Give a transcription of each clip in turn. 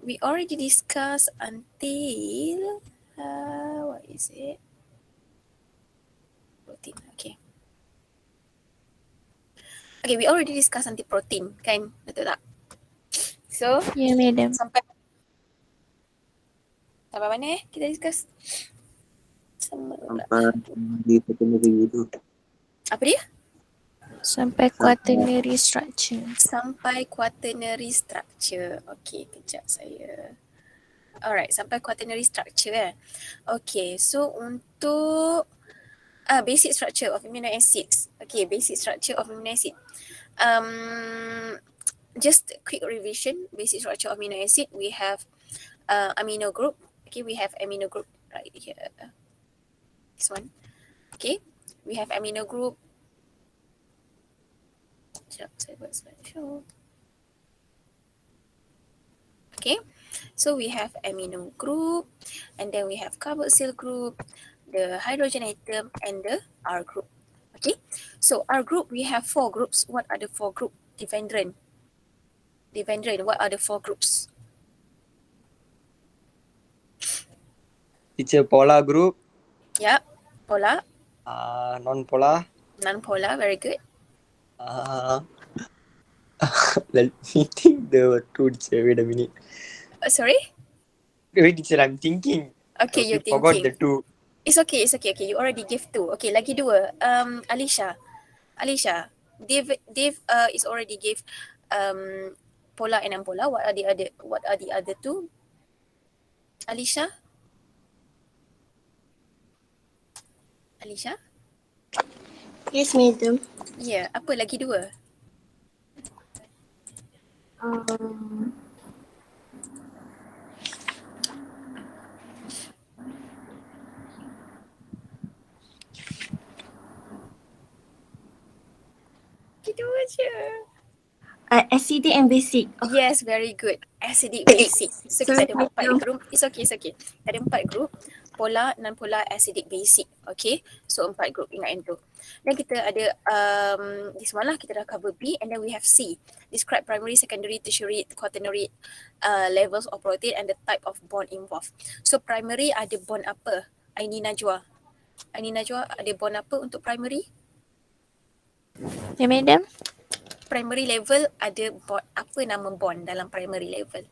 we already discussed until what is it? Protein. Okay. Okay, we already discussed until protein, kan? Betul tak? So, Ya, madam. sampai mana kita discuss? Sampai di secondary itu. Apa dia? Sampai quaternary structure. Sampai quaternary structure. Okay, kejap saya. Alright, sampai quaternary structure. Okay, so untuk basic structure of amino acids. Okay, basic structure of amino acid. Just a quick revision. Basic structure of amino acid. We have amino group. Okay, we have amino group right here. This one. Okay, we have amino group. Sekejap, saya buat slideshow. Okay, so we have amino group, and then we have carboxyl group, the hydrogen atom, and the R group. Okay, so R group, we have 4 groups. What are the 4 groups? Devendran, what are the 4 groups? Teacher, polar group. Yeah, polar, Non-polar. non-polar, very good. Let me think the two, teacher. Wait a minute. Sorry? Wait, teacher, I'm thinking. Okay, You you're forgot thinking. the two. It's okay. Okay, you already gave 2. Okay, lagi 2. Alicia, Dave is already gave polar and non-polar. What are the other 2? Alicia? Yes, madam. Yeah, apa lagi 2? Gitu aja. Acidic and basic. Yes, very good. Acidic, basic. So kita ada Sorry, 4 madam. group. It's okay. Ada 4 group. Polar, non-polar, acidic, basic. Okay. So 4 group, ingat yang tu. Dan kita ada di semalam kita dah cover B, and then we have C. Describe primary, secondary, tertiary, quaternary levels of protein and the type of bond involved. So primary ada bond apa? Aini Najwa ada bond apa untuk primary? Ya, madam. Primary level ada bond, apa nama bond dalam primary level?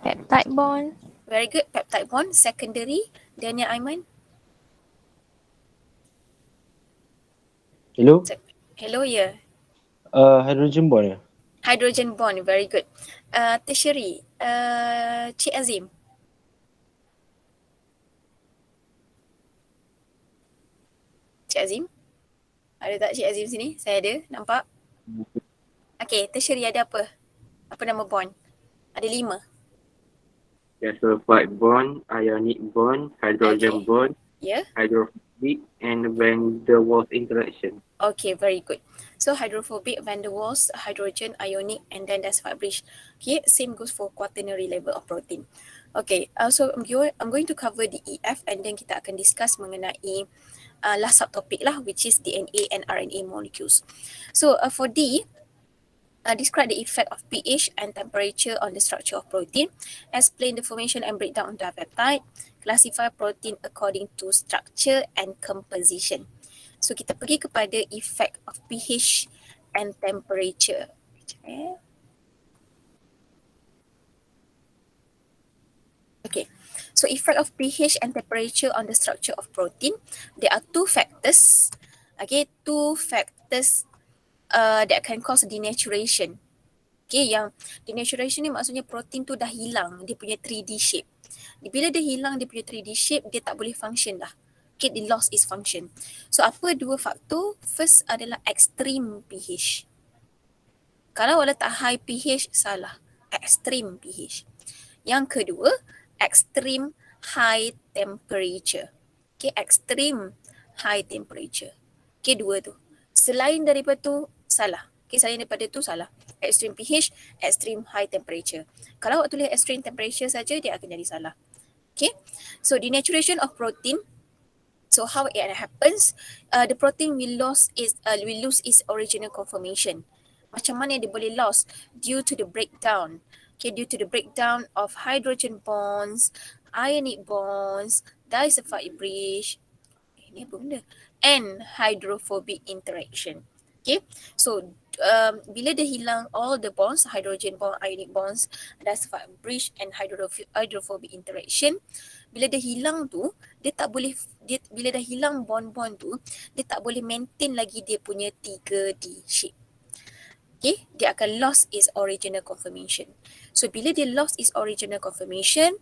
Peptide bond. Very good, peptide bond. Secondary, Daniel Aiman. Hello? Hello, yeah. Hydrogen bond ya? Hydrogen bond, very good. Tertiary, Cik Azim. Cik Azim? Ada tak Cik Azim sini? Saya ada, nampak? Okay, tertiary ada apa? Apa nama bond? Ada 5. Sulfide bond, ionic bond, hydrogen Okay. bond, Yeah? hydrophobic, and van der Waals interaction. Okay, very good. So hydrophobic, van der Waals, hydrogen, ionic, and then there's Fabrice. Okay, same goes for quaternary level of protein. Okay, so I'm going to cover the EF, and then kita akan discuss mengenai last subtopic lah, which is DNA and RNA molecules. So for D, describe the effect of pH and temperature on the structure of protein, explain the formation and breakdown of dipeptide, classify protein according to structure and composition. So kita pergi kepada effect of pH and temperature. Okay, so effect of pH and temperature on the structure of protein. There are 2 factors. Okay, 2 factors that can cause denaturation. Okay, yang denaturation ni maksudnya protein tu dah hilang dia punya 3D shape. Bila dia hilang dia punya 3D shape, dia tak boleh function dah. Okay, the loss is function. So apa 2 faktor? First adalah extreme pH. Kalau letak high pH, salah. Extreme pH. Yang kedua, extreme high temperature. Okay, extreme high temperature. Okay, 2 tu. Selain daripada tu, salah. Okay, selain daripada tu, salah. Extreme pH, extreme high temperature. Kalau awak tulis extreme temperature saja, dia akan jadi salah. Okay, so denaturation of protein. So how it happens? The protein will lose its original conformation. Macam mana dia boleh lost? Due to the breakdown. Okay, due to the breakdown of hydrogen bonds, ionic bonds, disulfide bridge, ini apa benda? And hydrophobic interaction. Okay, so bila dia hilang all the bonds, hydrogen bond, ionic bonds, disulfide bridge and hydrophobic interaction, bila dia hilang tu, dia tak boleh, bila dah hilang bond-bond tu, dia tak boleh maintain lagi dia punya 3D shape. Okay, dia akan lost its original conformation. So bila dia lost its original conformation,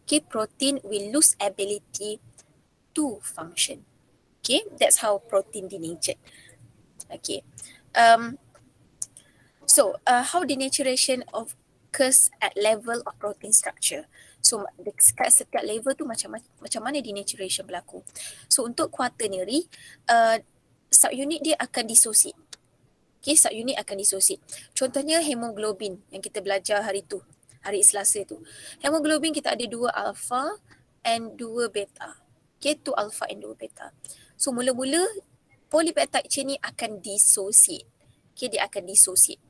okay, protein will lose ability to function. Okay, that's how protein denatured. Okay, how denaturation occurs at level of protein structure. So dekat setiap level tu macam mana denaturation berlaku. So untuk quaternary, subunit dia akan dissociate. Okay, subunit akan dissociate. Contohnya hemoglobin yang kita belajar hari Selasa tu. Hemoglobin kita ada 2 alpha and 2 beta. Okay, 2 alpha and 2 beta. So mula-mula polypeptide chain ni akan dissociate. Okay, dia akan dissociate.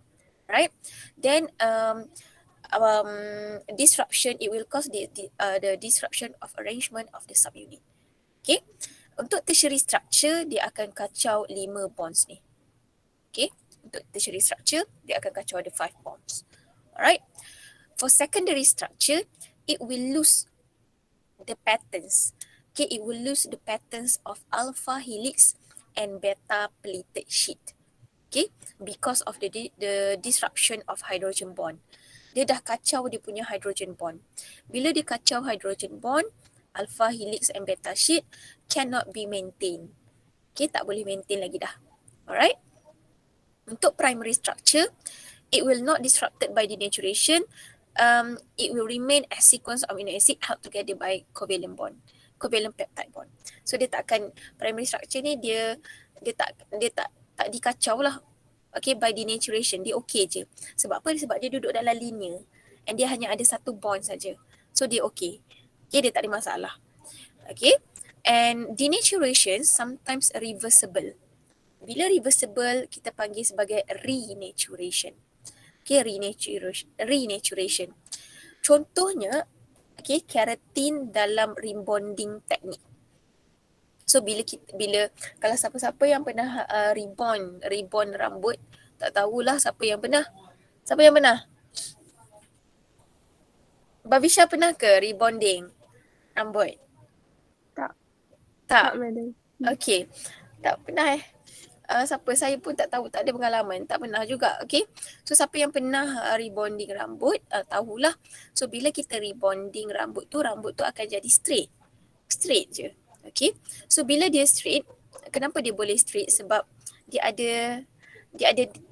Right? Then disruption, it will cause the disruption of arrangement of the subunit. Okay. Untuk tertiary structure, dia akan kacau 5 bonds ni. Okay. Untuk tertiary structure, dia akan kacau ada 5 bonds. Alright. For secondary structure, it will lose the patterns. Okay, it will lose the patterns of alpha helix and beta pleated sheet. Okay, because of the disruption of hydrogen bond. Dia dah kacau dia punya hydrogen bond. Bila dia kacau hydrogen bond, alpha helix and beta sheet cannot be maintained. Okay, tak boleh maintain lagi dah. Alright. Untuk primary structure, it will not disrupted by denaturation. It will remain as sequence of amino acid held together by covalent bond, covalent peptide bond. So dia tak akan, primary structure ni dia tak dikacau lah. Okay, by denaturation dia okay je. Sebab apa? Sebab dia duduk dalam linear and dia hanya ada satu bond saja. So dia okay. Okay, dia tak ada masalah. Okay, and denaturation sometimes reversible. Bila reversible, kita panggil sebagai renaturation. Okay, renaturation. Contohnya, okay, keratin dalam rebonding teknik. So bila kalau siapa-siapa yang pernah rebond rambut, tak tahulah siapa yang pernah. Siapa yang pernah? Babisha pernah ke rebonding rambut? Tak. Tak. madam. Okay. Tak pernah siapa, saya pun tak tahu, tak ada pengalaman, tak pernah juga. Okay, so siapa yang pernah rebonding rambut, tahulah. So bila kita rebonding rambut tu akan jadi straight je. Okay, so bila dia straight, kenapa dia boleh straight? Sebab dia ada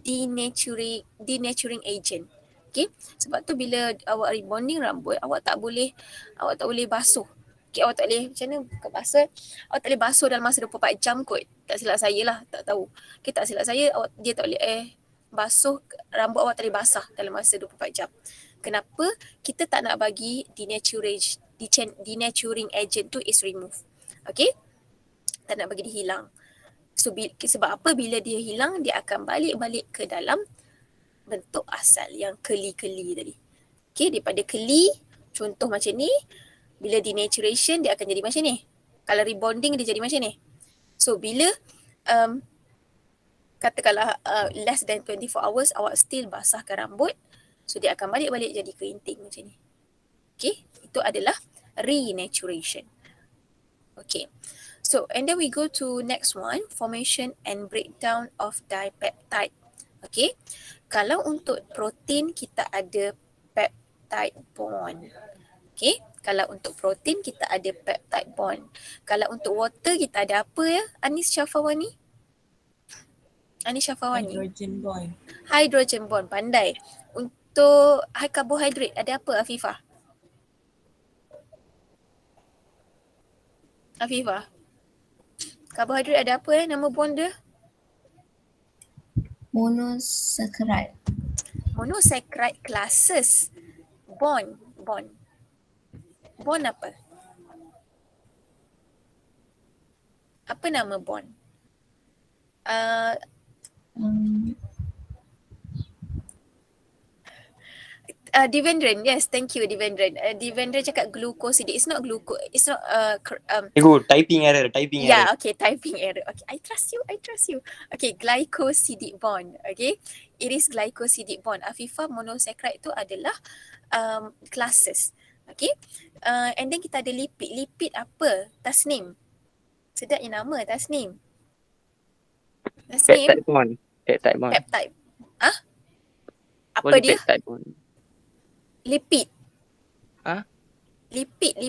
denaturing agent. Okay, sebab tu bila awak rebonding rambut, awak tak boleh basuh. Okay, awak tak boleh, macam mana bukan basuh, awak tak boleh basuh dalam masa 24 jam kot. Tak silap saya lah, tak tahu. Okay, tak silap saya, dia tak boleh basuh, rambut awak tak boleh basah dalam masa 24 jam. Kenapa? Kita tak nak bagi denaturing agent tu is removed. Okay, tak nak bagi dia hilang. So sebab apa? Bila dia hilang, dia akan balik ke dalam bentuk asal yang keli-keli tadi. Okay, daripada keli, contoh macam ni, bila denaturation dia akan jadi macam ni. Kalau rebonding dia jadi macam ni. So bila katakanlah less than 24 hours awak still basahkan rambut, so dia akan balik jadi kerinting macam ni. Okay, itu adalah renaturation. Okay, so and then we go to next one, formation and breakdown of dipeptide. Okay, kalau untuk protein kita ada peptide bond. Okay, kalau untuk protein kita ada peptide bond. Kalau untuk water kita ada apa ya, Anis Syafawani? Hydrogen bond. Hydrogen bond, pandai. Untuk high carbohydrate ada apa, Afifah? Afifah, karbohidrat ada apa nama bond dia? Monosaccharide. Monosaccharide classes. Bond apa? Apa nama bond? Devendran, yes, thank you Devendran. Devendran cakap glucosidic. It's not it's not Go, typing error. yeah, okay, typing error. Okay, I trust you. Okay, glycosidic bond. Okay, it is glycosidic bond. Afifa, monosaccharide tu adalah classes. Okay, and then kita ada lipid. Lipid apa? Tasnim. Sedap je nama, Tasnim. Tasnim, Peptide bond. Peptide bond. peptide. Ah, apa Boleh dia? peptide bond. Lipid. Hah? Lipid.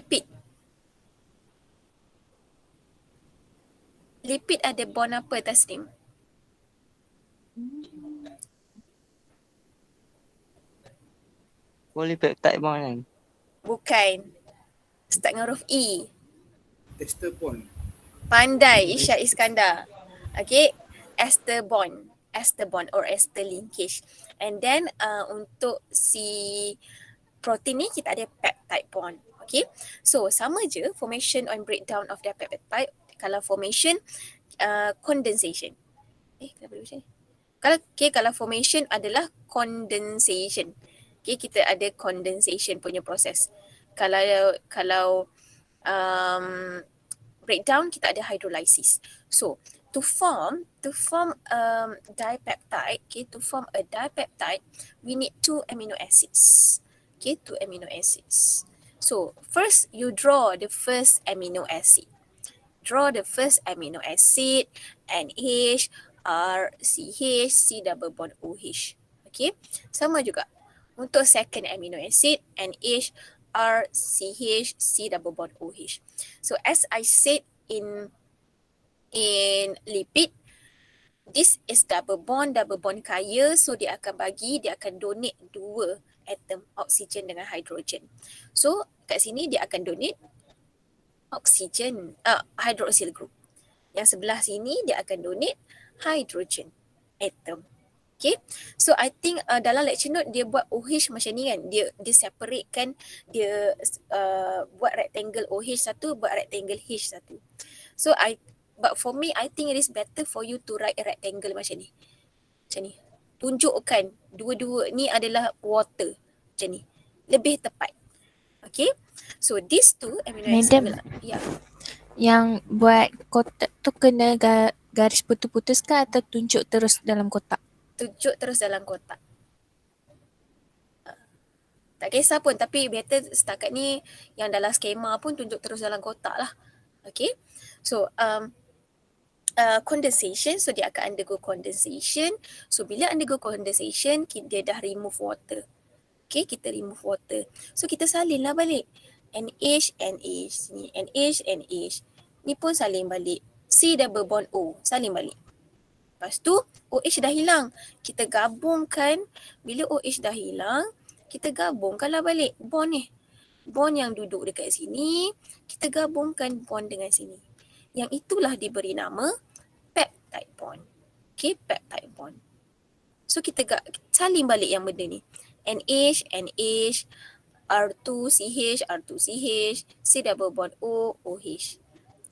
Lipid ada bond apa, Tasnim? Boleh peptide bond kan? Bukan. Start dengan huruf E. Ester bond. Pandai Isyad Iskandar. Okay, ester bond or ester linkage. And then untuk si protein ni kita ada peptide bond. Okay, so sama je formation and breakdown of their peptide. Kalau formation, condensation. Kenapa dia macam ni? Kalau formation adalah condensation. Okay, kita ada condensation punya proses. Kalau breakdown, kita ada hydrolysis. So to form dipeptide, okay, to form a dipeptide, we need 2 amino acids. Okay, 2 amino acids. So first you draw the first amino acid. NH, RCH, C double bond OH. Okay, sama juga untuk second amino acid, NH, RCH, C double bond OH. So as I said in lipid, this is double bond kaya, so dia akan donate 2 atom oksigen dengan hidrogen. So kat sini dia akan donate oksigen, hydroxyl group. Yang sebelah sini dia akan donate hydrogen atom. Okay, so I think dalam lecture note dia buat OH macam ni kan, dia separate kan, dia buat rectangle OH satu, buat rectangle H satu. So but for me, I think it is better for you to write a rectangle macam ni. Tunjukkan dua-dua ni adalah water. Macam ni. Lebih tepat. Okay. So these two amino acid Madam. yeah. Yang buat kotak tu kena garis putus-putus ke atau tunjuk terus dalam kotak? Tunjuk terus dalam kotak. Tak kisah pun, tapi better setakat ni yang dalam skema pun tunjuk terus dalam kotak lah. Okay. So condensation, so dia akan undergo condensation. So bila undergo condensation, dia dah remove water. Okay, kita remove water. So kita salin lah balik. NH, ni NH, ni pun salin balik. C double bond O, salin balik. Lepas tu OH dah hilang. Kita gabungkan, bila OH dah hilang, kita gabungkanlah balik bond ni. Bond yang duduk dekat sini, kita gabungkan bond dengan sini. Yang itulah diberi nama peptide bond. Okay, peptide bond. So kita salin balik yang benda ni. NH, R2CH, C double bond O, OH.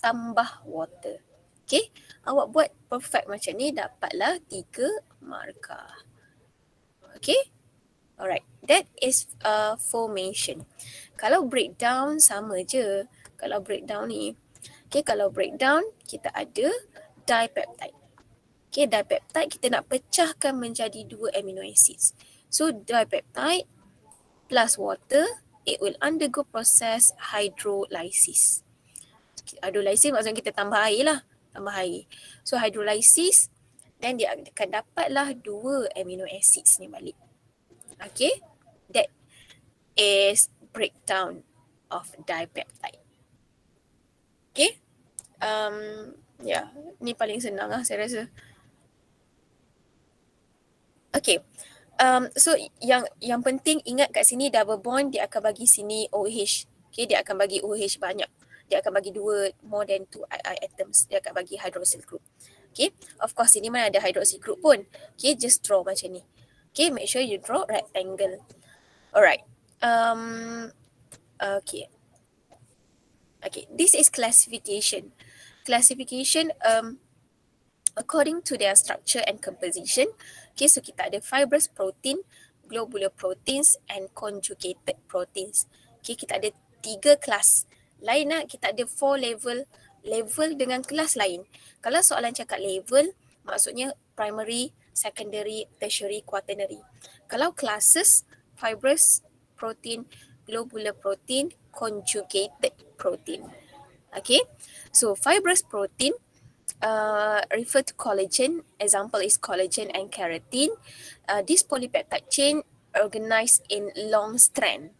Tambah water. Okay, awak buat perfect macam ni, dapatlah 3 markah. Okay, alright. That is formation. Kalau breakdown sama je. Kalau breakdown ni, okay, kalau breakdown kita ada dipeptide. Okay, dipeptide kita nak pecahkan menjadi 2 amino acids. So dipeptide plus water, it will undergo process hydrolysis. Hydrolysis maksudnya kita tambah air lah. So hydrolysis, then dia akan dapatlah 2 amino acids ni balik. Okay, that is breakdown of dipeptide. Okay, yeah, ni paling senang lah saya rasa. Okay, so yang penting ingat kat sini double bond dia akan bagi sini OH. Okay, dia akan bagi OH banyak. Dia akan bagi 2 more than 2 atoms. Dia akan bagi hydroxyl group. Okay, of course sini mana ada hydroxyl group pun. Okay, just draw macam ni. Okay, make sure you draw rectangle. Alright. Okay. Okay, this is classification. Classification according to their structure and composition. Okay, so kita ada fibrous protein globular proteins and conjugated proteins. Okay, kita ada 3 kelas. Lain lah, kita ada 4 level dengan kelas lain. Kalau soalan cakap level, maksudnya primary, secondary, tertiary, quaternary. Kalau classes, fibrous protein, globular protein, conjugated protein. Okay, so fibrous protein refer to collagen. Example is collagen and keratin. This polypeptide chain organized in long strand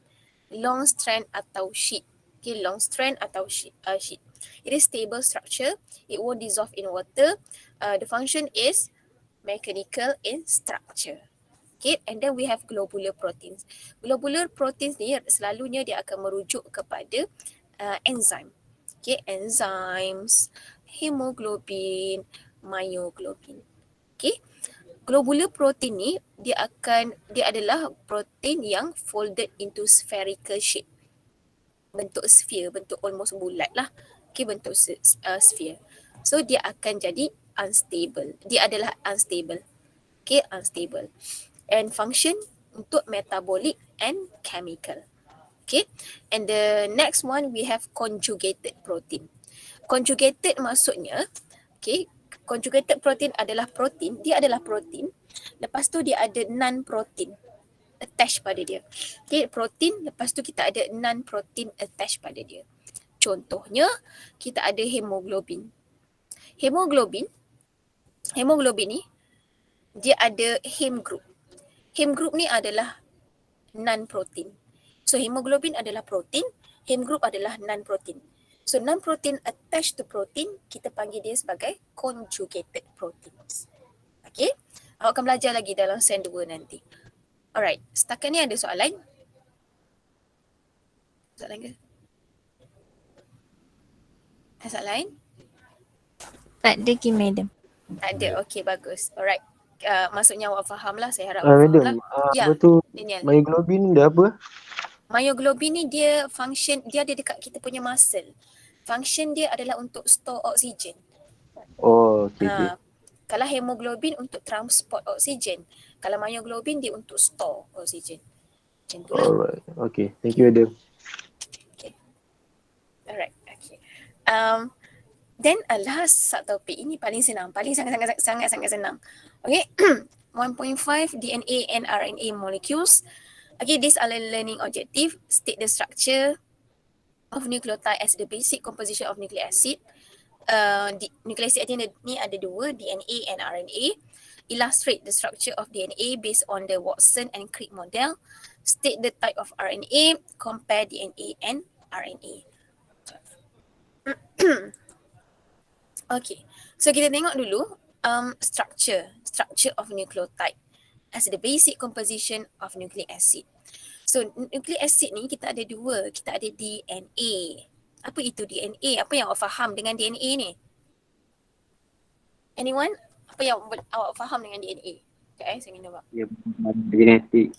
atau sheet. Okay, long strand atau sheet. It is stable structure. It won't dissolve in water. The function is mechanical in structure. Okay, and then we have globular proteins. Globular proteins ni selalunya dia akan merujuk kepada enzim. Okay, enzymes, hemoglobin, myoglobin. Okay, globular protein ni dia adalah protein yang folded into spherical shape. Bentuk sphere, bentuk almost bulat lah. Okay, bentuk sphere. So dia akan jadi unstable. Dia adalah unstable. Okay, unstable. And function untuk metabolic and chemical. Okay, and the next one we have conjugated protein. Conjugated maksudnya, okay, conjugated protein adalah protein, dia adalah protein. Lepas tu dia ada non-protein attached pada dia. Okay, protein, lepas tu kita ada non-protein attached pada dia. Contohnya, kita ada hemoglobin. Hemoglobin ni, dia ada heme group. Heme group ni adalah non-protein. So hemoglobin adalah protein, heme group adalah non-protein. So non-protein attached to protein, kita panggil dia sebagai conjugated proteins. Okay, awak akan belajar lagi dalam sen 2 nanti. Alright, setakat ni ada soalan? Soalan ke? Ada soalan? Tak ada lagi, madam. Tak ada, okay bagus. Alright, maksudnya awak faham lah, saya harap awak faham Madam, lah. Ya, apa tu Daniel. myoglobin dia apa? Myoglobin ni dia function, dia ada dekat kita punya muscle. Function dia adalah untuk store oksigen. Oh, okay. Kalau hemoglobin untuk transport oksigen. Kalau myoglobin dia untuk store oksigen. Macam tu lah. Alright, okay. Thank you, madam. Okay. Alright, okay. Then last subtopik ini paling senang, paling sangat senang. Okay, 1.5 DNA and RNA molecules. Okay, these are learning objective. State the structure of nucleotide as the basic composition of nucleic acid. Nucleic acid ni ada 2, DNA and RNA. Illustrate the structure of DNA based on the Watson and Crick model. State the type of RNA. Compare DNA and RNA. Okay, so kita tengok dulu structure of nucleotide as the basic composition of nucleic acid. So nucleic acid ni kita ada 2, kita ada DNA. Apa itu DNA? Apa yang awak faham dengan DNA ni? Anyone? Apa yang awak faham dengan DNA? Sekejap saya minum pak. Ya, genetik.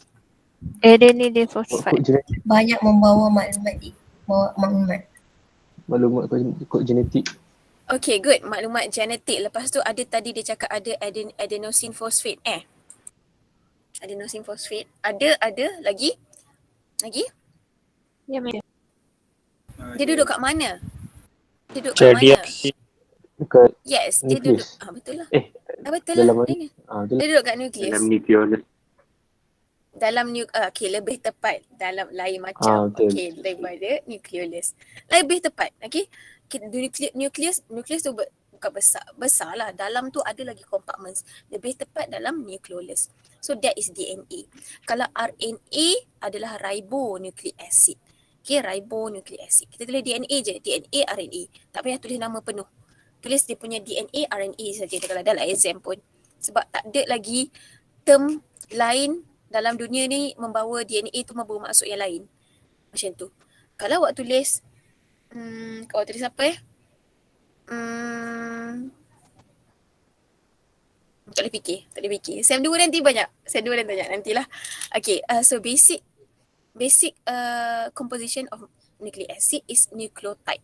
RNA phosphate. Kod genetik. Banyak membawa maklumat. Maklumat kod genetik. Okay, good. Maklumat genetik. Lepas tu ada tadi dia cakap ada adenosine phosphate. Adenosine phosphate. Ada lagi? Ya, madam. Dia duduk kat mana? Dia duduk kat mana? Dekat Yes, dia duduk. nukleus. Betul lah. Eh, Betul dalam lah. mana? Dia duduk kat nukleus. Dalam nukleus. Okay, lebih tepat dalam lain macam. Betul. Okay, daripada nucleus. Lebih tepat. Okay. Nukleus tu bukan besar lah. Dalam tu ada lagi compartments. Lebih tepat dalam nucleus. So that is DNA. Kalau RNA adalah ribonucleic acid. Okay, ribonucleic acid. Kita tulis DNA je. DNA, RNA. Tak payah tulis nama penuh. Tulis dia punya DNA, RNA saja kalau dalam exam pun. Sebab tak ada lagi term lain dalam dunia ni membawa DNA tu membawa maksud yang lain. Macam tu. Kalau awak tulis awak tulis apa tak boleh fikir. Sem 2 nanti banyak. Nantilah. Okay, so basic composition of nucleic acid is nucleotide.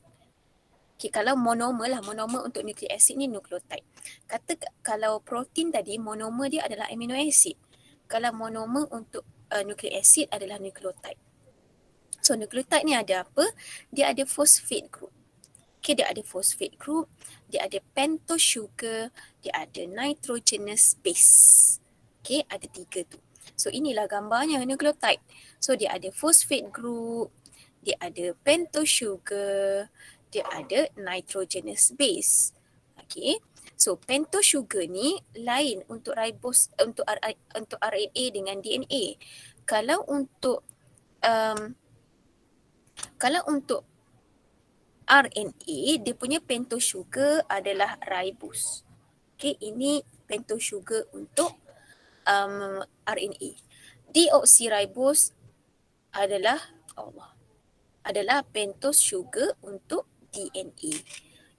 Okay, kalau monomer untuk nucleic acid ni nucleotide. Kata kalau protein tadi monomer dia adalah amino acid. Kalau monomer untuk nucleic acid adalah nucleotide. So nucleotide ni ada apa? Dia ada phosphate group. Okay, dia ada phosphate group, dia ada pentose sugar, dia ada nitrogenous base. Okay, ada 3 tu. So inilah gambarnya nucleotide. So dia ada phosphate group, dia ada pentose sugar, dia ada nitrogenous base. Okay, so pentose sugar ni lain untuk ribose, untuk RNA dengan DNA. Kalau untuk RNA, dia punya pentose sugar adalah ribose. Okay, ini pentose sugar untuk RNA. Deoxyribose adalah pentose sugar untuk DNA.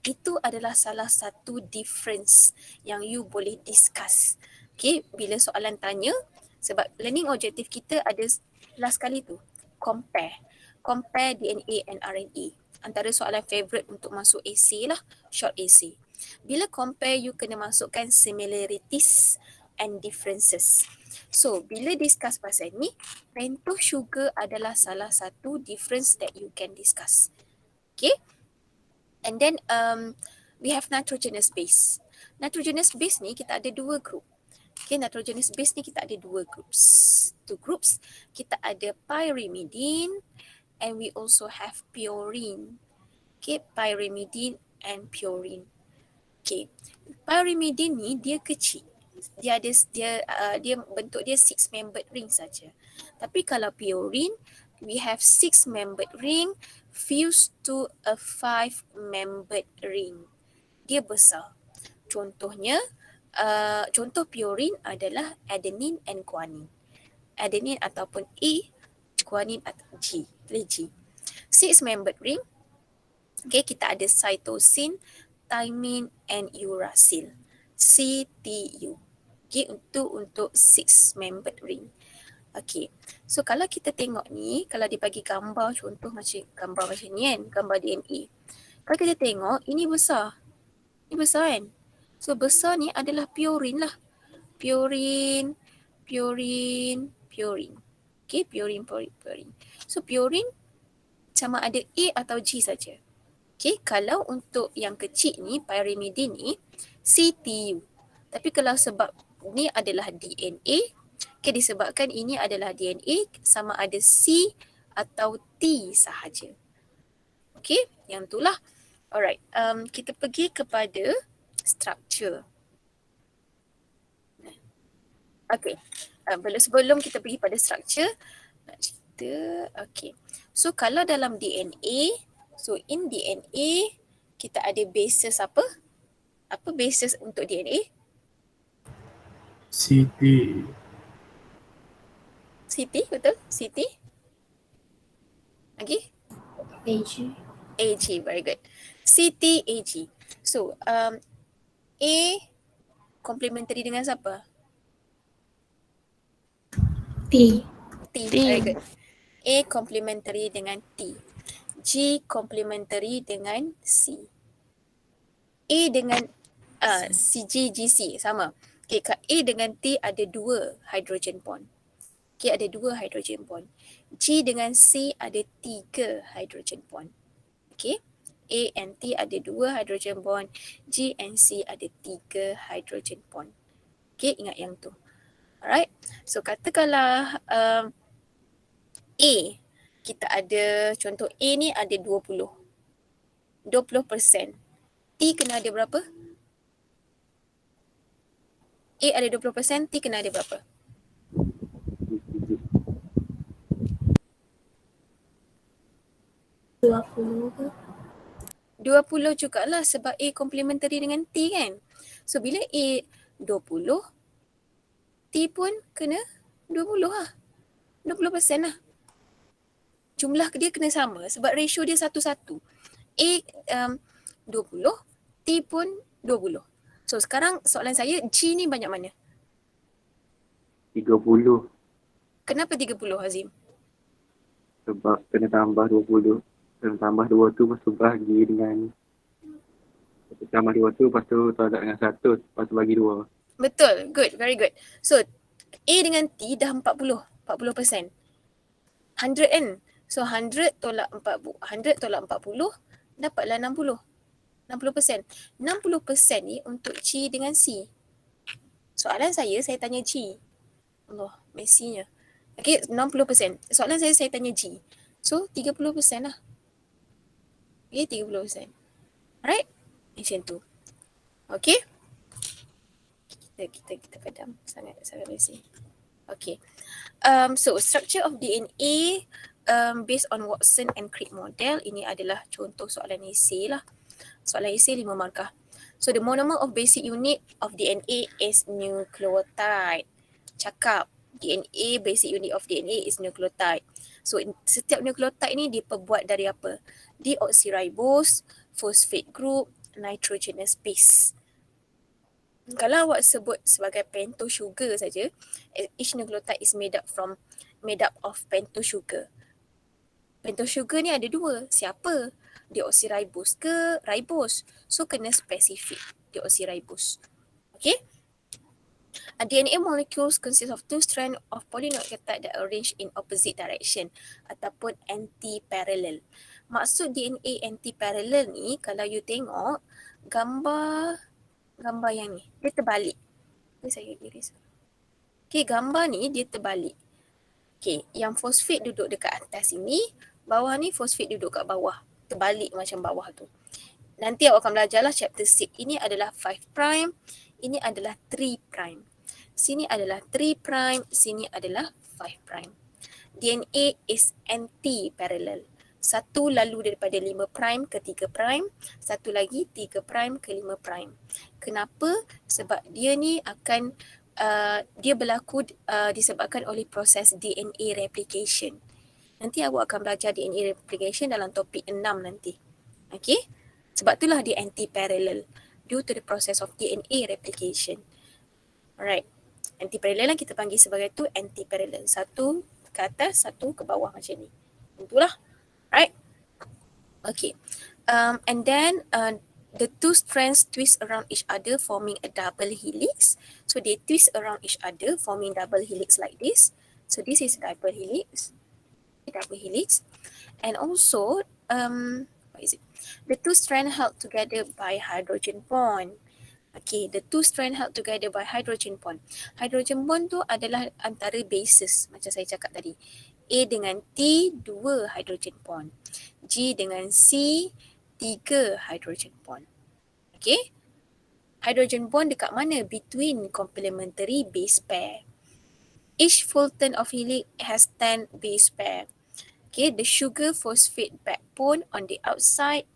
Itu adalah salah satu difference yang you boleh discuss. Okay, bila soalan tanya, sebab learning objective kita ada last kali tu, compare DNA and RNA. Antara soalan favourite untuk masuk essay lah, short essay. Bila compare, you kena masukkan similarities and differences. So, bila discuss pasal ni, pentose sugar adalah salah satu difference that you can discuss. Okay? And then we have nitrogenous base. Nitrogenous base ni kita ada 2 group. Okay, nitrogenous base ni kita ada 2 groups. 2 groups. Kita ada pyrimidine and we also have purine. Okay, pyrimidine and purine. Okay, pyrimidine ni dia kecil. Dia bentuk dia 6-membered ring saja. Tapi kalau purine, we have 6-membered ring fused to a 5-membered ring. Dia besar. Contohnya, contoh purine adalah adenine and guanine. Adenine ataupun A, guanine atau G. Pilih G. 6-membered ring. Okay, kita ada cytosine, thymine and uracil. CTU. Okay, untuk 6-membered ring. Okay, so kalau kita tengok ni, kalau dia bagi gambar, contoh gambar macam ni kan, gambar DNA. Kalau kita tengok, ini besar. Ini besar kan? So besar ni adalah purine lah. Purine. Okay, purine. So purine sama ada A atau G saja. Okay, kalau untuk yang kecil ni, pyrimidine ni, CTU. Tapi kalau sebab ni adalah DNA, okay, disebabkan ini adalah DNA, sama ada C atau T sahaja. Okay, yang itulah. Alright, kita pergi kepada structure. Okay, sebelum kita pergi pada structure, nak cerita, okay. So kalau dalam DNA, so in DNA, kita ada bases apa? Apa bases untuk DNA? CT. CT, betul? CT? Lagi? AG. AG, very good. CT, AG. So, A complementary dengan siapa? T. T, very good. A complementary dengan T. G complementary dengan C. A dengan CG, GC sama. Okay, A dengan T ada 2 hydrogen bond. Okay, ada 2 hydrogen bond. G dengan C ada 3 hydrogen bond. Okay, A and T ada 2 hydrogen bond. G and C ada 3 hydrogen bond. Okay, ingat yang tu. Alright, so katakanlah A, kita ada, contoh A ni ada 20%. T kena ada berapa? A ada 20%, T kena ada berapa? Ke? 20 jugalah sebab A complementary dengan T kan. So bila A 20, T pun kena 20 lah. 20% lah. Jumlah dia kena sama sebab ratio dia 1:1. A 20, T pun 20. So sekarang soalan saya, G ni banyak mana? 30. Kenapa 30, Hazim? Sebab kena tambah 20. Kena tambah 2 tu, lepas tu bagi dengan tambah 2 tu, lepas tu tak ada dengan 100, lepas tu bagi 2. Betul, good, very good. So A dengan T dah 40%. 100 kan? So 100 tolak 100 tolak 40 dapatlah 60. 60%. 60% ni untuk C dengan C. Soalan saya tanya G. Allah, messinya. Okay, 60%. Soalan saya tanya G. So 30% lah. Okay, 30%. Alright? Macam tu. Okay? Kita padam. Sangat messy. Okay. So structure of DNA based on Watson and Crick model. Ini adalah contoh soalan esei lah. Soalan esei 5 markah. So the monomer of basic unit of DNA is nucleotide. Cakap DNA, basic unit of DNA is nucleotide. So setiap nucleotide ni diperbuat dari apa? Deoxyribose, phosphate group, nitrogenous base. Kalau awak sebut sebagai pentose sugar saja, each nucleotide is made up of pentose sugar. Pentose sugar ni ada dua. Siapa? Deoxyribose ke ribose? So kena spesifik deoxyribose. Okay? DNA molecules consist of two strands of polynucleotide that arrange in opposite direction ataupun anti-parallel. Maksud DNA anti-parallel ni, kalau you tengok gambar yang ni, dia terbalik. Saya iris. Okay, gambar ni dia terbalik. Okay, yang fosfat duduk dekat atas ini, bawah ni fosfat duduk kat bawah. Terbalik macam bawah tu. Nanti awak akan belajarlah chapter 6. Ini adalah 5 prime, ini adalah 3 prime. Sini adalah 3 prime, sini adalah 5 prime. DNA is anti-parallel. Satu lalu daripada 5 prime ke 3 prime, satu lagi 3 prime ke 5 prime. Kenapa? Sebab dia ni akan dia berlaku disebabkan oleh proses DNA replication. Nanti awak akan belajar DNA replication dalam topik 6 nanti. Okay? Sebab itulah dia anti-parallel due to the process of DNA replication. Alright. Anti-parallel lah kita panggil sebagai tu anti-parallel. Satu ke atas, satu ke bawah macam ni. Itulah. Right? Okay. And then the two strands twist around each other forming a double helix. So they twist around each other forming double helix like this. So this is double helix. Double helix. And also, what is it? The two strands held together by hydrogen bond. Okay, the two strands held together by hydrogen bond. Hydrogen bond tu adalah antara bases macam saya cakap tadi. A dengan T, 2 hydrogen bond. G dengan C, 3 hydrogen bond. Okay. Hydrogen bond dekat mana? Between complementary base pair. Each Fulton of helix has 10 base pair. Okay, the sugar phosphate backbone on the outside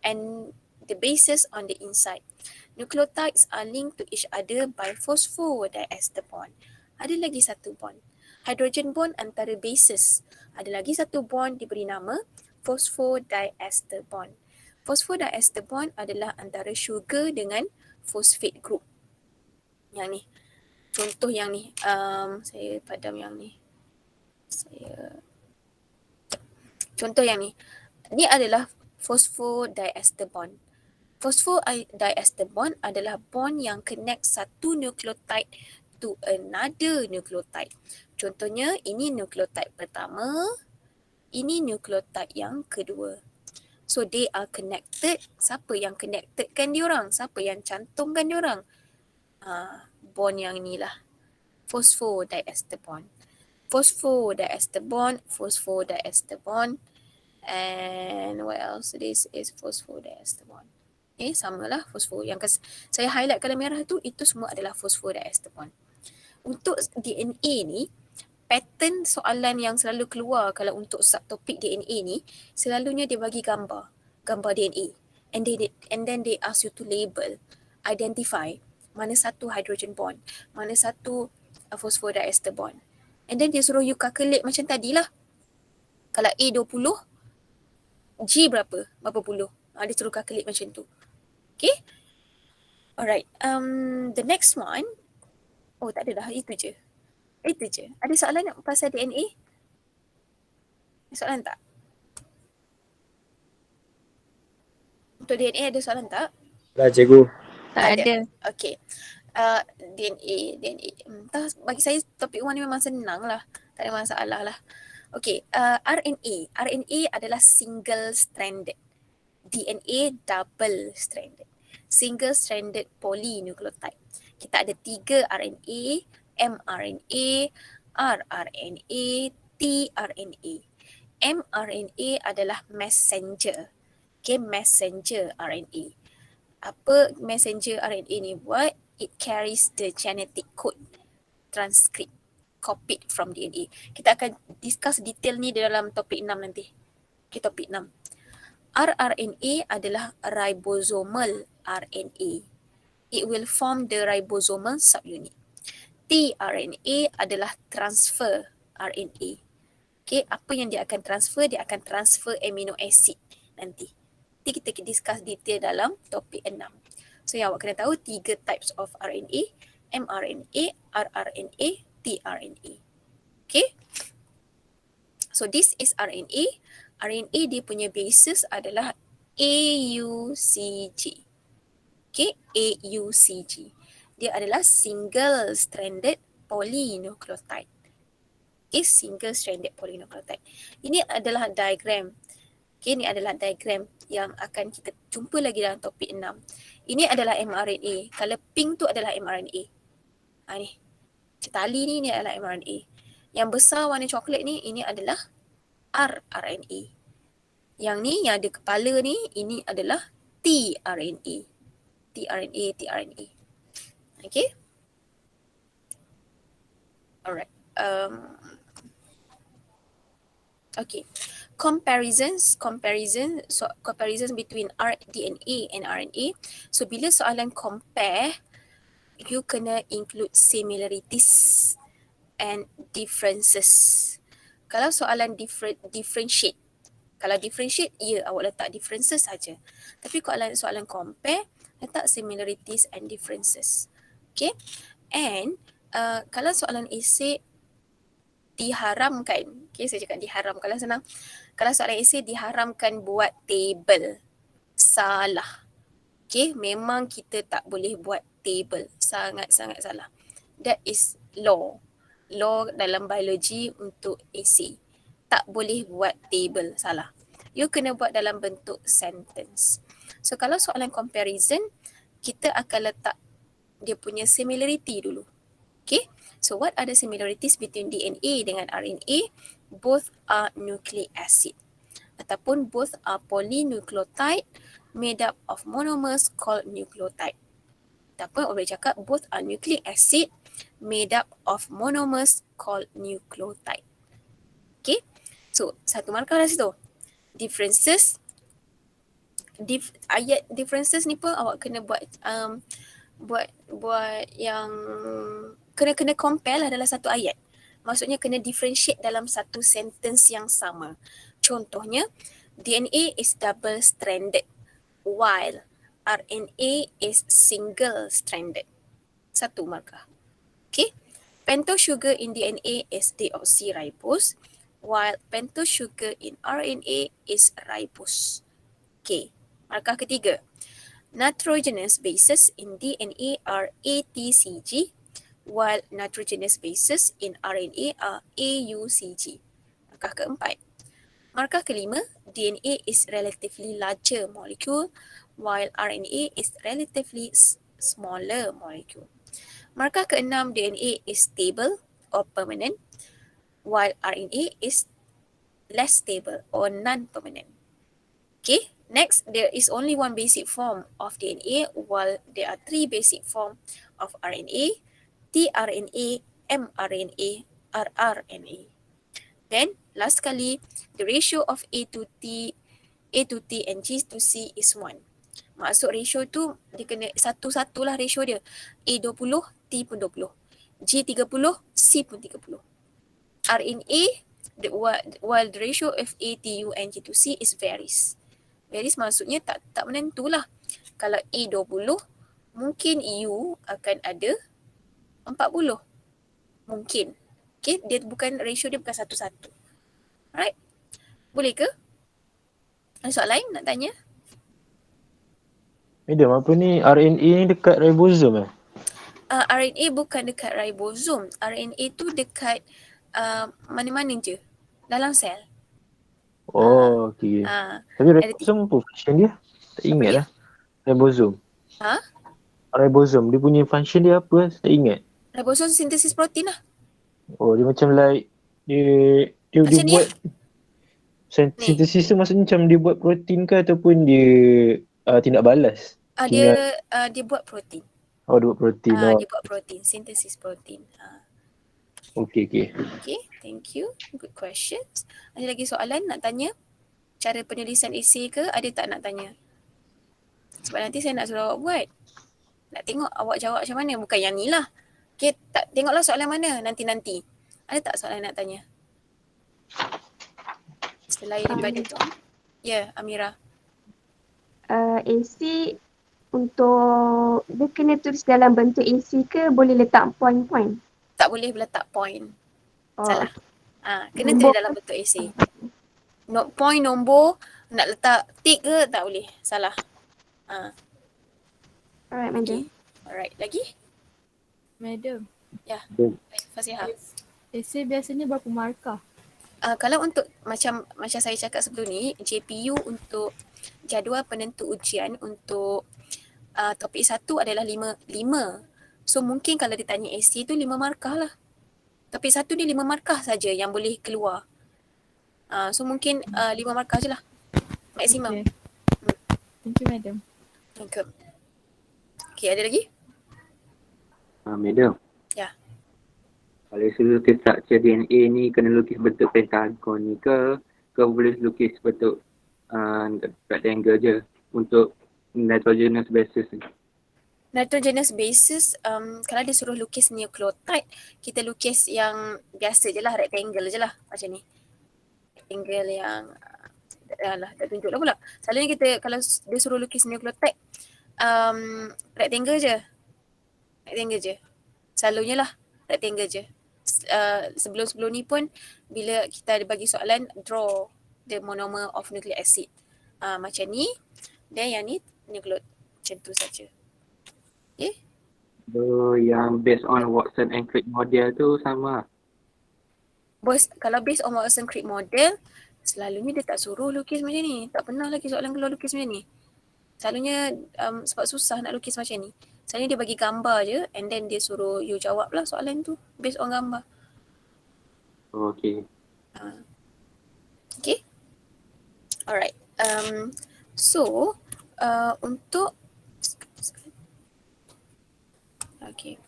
and the bases on the inside. Nucleotides are linked to each other by phosphodiester bond. Ada lagi satu bond. Hydrogen bond antara bases. Ada lagi satu bond diberi nama phosphodiester bond. Phosphodiester bond adalah antara sugar dengan phosphate group. Yang ni. Contoh yang ni. Saya padam yang ni. Contoh yang ni. Ni adalah phosphodiester bond. Phosphodiester bond adalah bond yang connect satu nucleotide to another nucleotide. Contohnya, ini nucleotide pertama, ini nucleotide yang kedua. So, they are connected. Siapa yang connectedkan diorang? Siapa yang cantumkan diorang? Bond yang inilah. Phosphodiester bond. Phosphodiester bond, phosphodiester bond. And what else? This is phosphodiester bond. Okay, samalah fosfor. Yang saya highlight kalau merah tu, itu semua adalah phosphodiester bond. Untuk DNA ni, pattern soalan yang selalu keluar kalau untuk subtopik DNA ni, selalunya dia bagi gambar DNA. And then they ask you to label, identify mana satu hydrogen bond, mana satu phosphodiester bond. And then dia suruh you calculate macam tadilah. Kalau A 20, G berapa? Berapa puluh? Dia suruh calculate macam tu. Okay? Alright. The next one. Oh, tak ada dah. Itu je. Ada soalan pasal DNA? Soalan tak? Untuk DNA ada soalan tak? Dah cikgu. Tak ada. Okay. DNA. Entah, bagi saya topik 1 ni memang senang lah. Tak ada masalah lah. Okay, RNA. RNA adalah single stranded. DNA double stranded. Single stranded polynucleotide. Kita ada 3 RNA, mRNA, rRNA, tRNA. mRNA adalah messenger. Okay, messenger RNA. Apa messenger RNA ni buat? It carries the genetic code, transcript, copied from DNA. Kita akan discuss detail ni dalam topik 6 nanti. Okay, topik 6. rRNA adalah ribosomal RNA. It will form the ribosomal subunit. tRNA adalah transfer RNA. Okay, apa yang dia akan transfer? Dia akan transfer amino acid nanti. Nanti kita discuss detail dalam topik 6. So yang awak kena tahu 3 types of RNA, mRNA, rRNA, tRNA. Okay. So this is RNA. RNA dia punya basis adalah AUCG. Okay, AUCG. Dia adalah single stranded polynucleotide. Okay, single stranded polynucleotide. Ini adalah diagram. Okay, ini adalah diagram yang akan kita jumpa lagi dalam topik 6. Ini adalah mRNA. Kalau pink tu adalah mRNA. Ni. Tali ni adalah mRNA. Yang besar warna coklat ni, ini adalah rRNA. Yang ni, yang ada kepala ni, ini adalah tRNA. tRNA. Okay. Alright. Okay. Comparisons between DNA and RNA. So bila soalan compare, you kena include similarities and differences. Kalau soalan differentiate, kalau differentiate, ya awak letak differences saja. Tapi kalau soalan compare, letak similarities and differences. Okay. And kalau soalan esei diharamkan, okay, saya cakap diharam, kalau senang. Kalau soalan esei diharamkan buat table, salah. Okay, memang kita tak boleh buat table. Sangat-sangat salah. That is law. Law dalam biologi untuk esei. Tak boleh buat table, salah. You kena buat dalam bentuk sentence. So kalau soalan comparison, kita akan letak dia punya similarity dulu. Okay, so what are the similarities between DNA dengan RNA? Both are nucleic acid. Ataupun both are polynucleotide made up of monomers called nucleotide. Ataupun boleh cakap both are nucleic acid made up of monomers called nucleotide. Okay, so satu markah dah situ. Differences. Ayat differences ni pun awak kena buat buat yang kena compare lah dalam satu ayat. Maksudnya kena differentiate dalam satu sentence yang sama. Contohnya, DNA is double stranded while RNA is single stranded. Satu markah. Okay. Pentose sugar in DNA is deoxyribose while pentose sugar in RNA is ribose. Okay. Markah ketiga. Nitrogenous bases in DNA are ATCG while nitrogenous bases in RNA are AUCG. Markah keempat. Markah kelima, DNA is relatively larger molecule while RNA is relatively smaller molecule. Markah keenam, DNA is stable or permanent while RNA is less stable or non-permanent. Okay, next, there is only one basic form of DNA while there are 3 basic forms of RNA, tRNA, mRNA, rRNA. Then, last sekali, the ratio of A to T and G to C is 1. Maksud ratio tu, dia kena satu-satu lah ratio dia. A 20, T pun 20. G 30, C pun 30. RNA, while the ratio of A, T, U and G to C is varies. Varies maksudnya tak menentulah. Kalau A 20, mungkin U akan ada 40. Mungkin. Okay, ratio dia bukan satu-satu. Alright. Boleh ke? Ada soalan lain nak tanya? Madam, apa ni RNA ni dekat ribosom RNA bukan dekat ribosom. RNA tu dekat mana-mana je dalam sel. Oh, okey. Ah, Tapi ada ribosom apa function dia? Tak ingat dia? lah. Ribosom. Ha? Ribosom, dia punya function dia apa? Tak ingat. Ribosom sintesis protein lah. Oh, dia macam like, dia Macam ni buat, Ni. sintesis tu maksudnya macam dia buat protein ke ataupun dia tindak balas? Dia Tinggal, dia buat protein. dia buat protein. Dia buat protein, sintesis protein. Okey, okey. Okay, thank you. Good questions. Ada lagi soalan nak tanya? Cara penulisan esei ke? Ada tak nak tanya? Sebab nanti saya nak suruh awak buat. Nak tengok awak jawab macam mana. Bukan yang ni lah. Okay, tak, tengoklah soalan mana nanti-nanti. Ada tak soalan nak tanya? Selain daripada tu. Ya, Amira. AC untuk dia kena tulis dalam bentuk AC ke boleh letak point-point? Tak boleh letak point. Oh, Salah. Kena Nombor tulis dalam bentuk esei. Point nombor nak letak tick ke tak boleh. Salah. alright, Okay. madam. Alright. Lagi? Madam, Baik, Fasihah. esei biasanya berapa markah? Kalau untuk macam saya cakap sebelum ni, JPU untuk jadual penentu ujian untuk topik 1 adalah 5. So mungkin kalau ditanya AC tu 5 markah lah. Topik 1 dia 5 markah saja yang boleh keluar. So mungkin 5 markah je lah. Maksimum. Okay. Thank you, madam. Okay, ada lagi? Madam. Ya. Kalau suruh lukis struktur DNA ni kena lukis bentuk pentagon ni ke boleh lukis bentuk rectangle je untuk nitrogenous bases ni? Nitrogenous bases, kalau dia suruh lukis nucleotide, kita lukis yang biasa je lah, rectangle je lah macam ni. Rectangle yang, tak tunjuk lah pula. Selalunya kita, kalau dia suruh lukis nucleotide, rectangle je. Selalunya lah, rectangle je. Sebelum-sebelum ni pun, bila kita ada bagi soalan, draw the monomer of nucleic acid. Macam ni, dan yang ni nucleotide. Macam tu saja. Okay? So yang based on Watson and Crick model tu sama. Kalau based on Watson Crick model, selalunya dia tak suruh lukis macam ni. Tak pernah lagi soalan keluar lukis macam ni. Selalunya sebab susah nak lukis macam ni. Selalunya dia bagi gambar je and then dia suruh you jawab lah soalan tu based on gambar. Okay. Okay? Alright. So, untuk okay.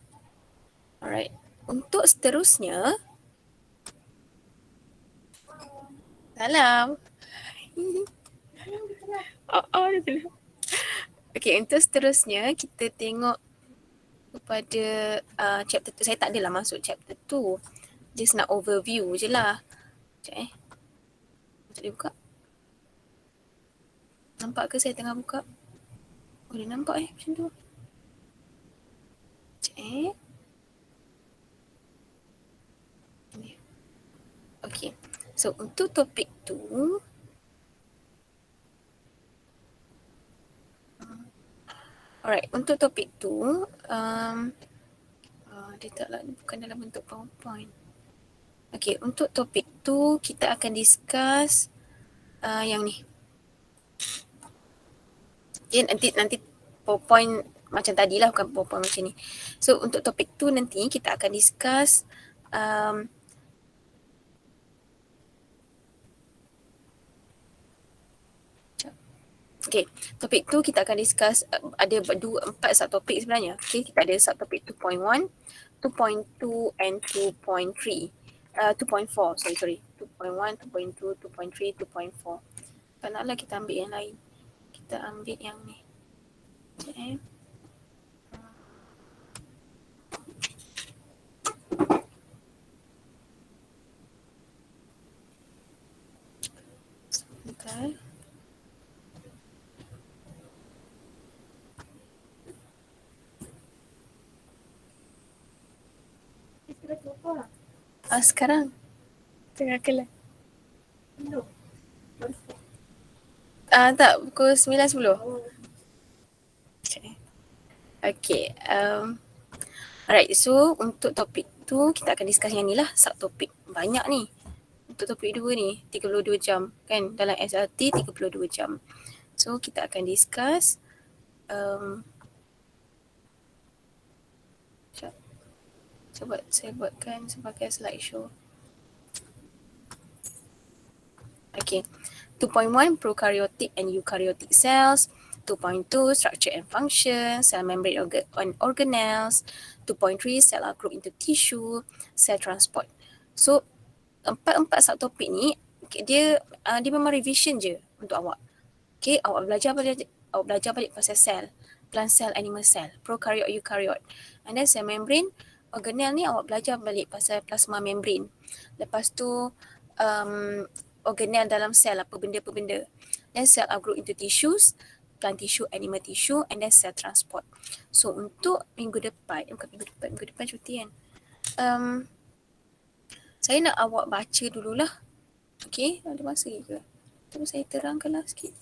Alright. Untuk seterusnya, salam. Okay, untuk seterusnya kita tengok kepada chapter tu. Saya tak adalah masuk chapter tu. Just nak overview je lah. Sekejap tak boleh buka. Nampak ke saya tengah buka? Boleh nampak macam tu. Sekejap Okay. So, untuk topik tu, alright, untuk topik tu, dia taklah, bukan dalam bentuk PowerPoint. Okay, untuk topik tu, kita akan discuss yang ni. Okay, nanti PowerPoint macam tadilah, bukan PowerPoint macam ni. So, untuk topik tu nanti kita akan discuss Okay, topik tu kita akan discuss ada 4 subtopik sebenarnya. Okay, kita ada subtopik 2.1, 2.2 and 2.3. 2.4, sorry. 2.1, 2.2, 2.3, 2.4. Tak naklah kita ambil yang lain. Kita ambil yang ni. Okay. Sebentar. Sekarang tengah kelas. Tak, pukul 9.10. Okay. Alright, so untuk topik tu kita akan discuss yang ni lah, subtopik. Banyak ni. Untuk topik 2 ni 32 jam kan, dalam SRT 32 jam. So kita akan discuss saya buatkan sebagai slideshow. Okay. 2.1 prokaryotic and eukaryotic cells. 2.2 structure and function, cell membrane and organelles. 2.3 cell are grouped into tissue, cell transport. So empat subtopik ni dia memang revision je untuk awak. Okay, awak belajar balik pasal sel, plant cell, animal cell, prokaryote, eukaryote. And then cell membrane, organelle ni awak belajar balik pasal plasma membrane. Lepas tu organelle dalam sel, apa benda. Then cell are grouped into tissues, plant tissue, animal tissue, and then cell transport. So untuk minggu depan cuti kan. Saya nak awak baca dululah. Okay, ada masa ke? Tunggu saya terangkanlah sikit.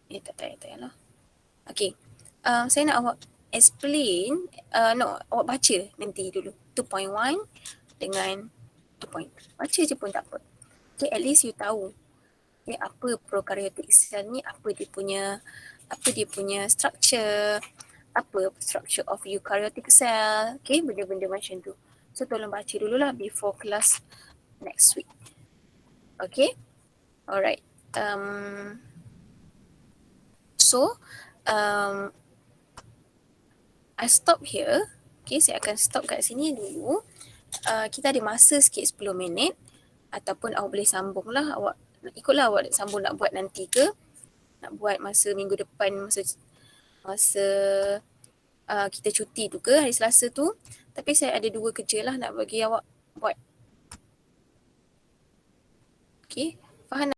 Tak payahlah. Okay. Saya nak awak explain, awak baca nanti dulu. 2.1 dengan 2. Baca je pun tak apa. Okay, at least you tahu. Okay, apa prokaryotic cell ni, apa dia punya structure, apa structure of eukaryotic cell. Okay, benda-benda macam tu. So tolong baca dululah before class next week. Okay. Alright. So, I stop here. Okay, saya akan stop kat sini dulu. Kita ada masa sikit 10 minit. Ataupun awak boleh sambung lah. Ikutlah awak sambung nak buat nanti ke. Nak buat masa minggu depan, masa kita cuti tu ke, hari Selasa tu. Tapi saya ada 2 kerja lah nak bagi awak buat. Okay, faham?